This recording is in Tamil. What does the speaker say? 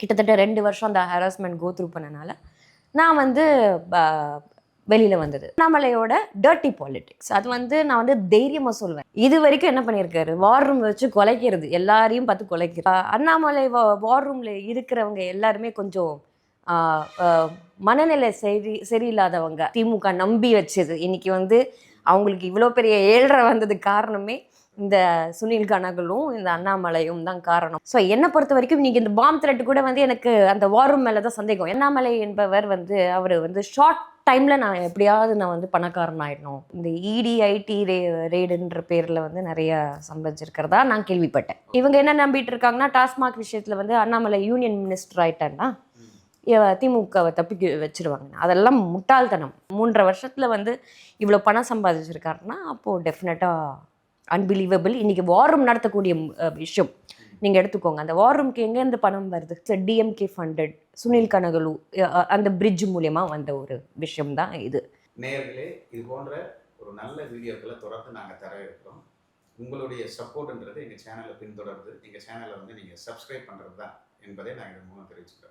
கிட்டத்தட்ட 2 வருஷம் அந்த ஹராஸ்மெண்ட் கோ த்ரூ பண்ணனால நான் வந்து வெளியில் வந்தது. அண்ணாமலையோட டர்ட்டி பாலிடிக்ஸ் அது வந்து நான் வந்து தைரியமாக சொல்வேன். இது வரைக்கும் என்ன பண்ணியிருக்காரு, வார் ரூம் வச்சு குலைக்கிறது, எல்லாரையும் பார்த்து குலைக்கிறது. அண்ணாமலை வார் ரூமில் இருக்கிறவங்க எல்லாருமே கொஞ்சம் மனநிலை சரியில்லாதவங்க. திமுக நம்பி வச்சது இன்னைக்கு வந்து அவங்களுக்கு இவ்வளோ பெரிய ஏழ்ரை வந்ததுக்கு காரணமே இந்த சுனில் கனகலும் இந்த அண்ணாமலையும் தான் காரணம். ஸோ என்னை பொறுத்த வரைக்கும் இன்னைக்கு இந்த பாம் த்ரெட் கூட வந்து எனக்கு அந்த வார் ரூம் மேலே தான் சந்தேகம். அண்ணாமலை என்பவர் வந்து அவர் வந்து ஷார்ட் டைமில் நான் எப்படியாவது நான் வந்து பணக்காரன் ஆயிடணும், இந்த இடி ஐடி ரெய்டுன்ற பேரில் வந்து நிறைய சம்பாதிச்சிருக்கிறதா நான் கேள்விப்பட்டேன். இவங்க என்ன நம்பிட்டு இருக்காங்கன்னா, டாஸ்மாக் விஷயத்தில் வந்து அண்ணாமலை யூனியன் மினிஸ்டர் ஆயிட்டான்னா திமுகவை தப்பிக்க வச்சிருவாங்க. அதெல்லாம் முட்டாள்தனம். 3.5 வருஷத்தில் வந்து இவ்வளோ பணம் சம்பாதிச்சிருக்காருன்னா அப்போது டெஃபினட்டாக அன்பிலீவபிள். இன்றைக்கி வார் ரூம் நடத்தக்கூடிய விஷயம் நீங்கள் எடுத்துக்கோங்க. அந்த வார் ரூம்க்கு எங்கேருந்து பணம் வருது? டிஎம்கே ஃபண்டட், சுனில் கனகலு அந்த பிரிட்ஜ் மூலயமா வந்த ஒரு விஷயம் தான் இது. நேயர்களே, இது போன்ற ஒரு நல்ல வீடியோக்களை தொடர்ந்து நாங்கள் தர இருக்கிறோம். உங்களுடைய சப்போர்ட்ன்றது எங்கள் சேனலை பின்தொடர்ந்து எங்கள் சேனலை வந்து நீங்கள் சப்ஸ்கிரைப் பண்ணுறது தான் என்பதை நாங்கள் மூலம் தெரிவிச்சுக்கிறோம்.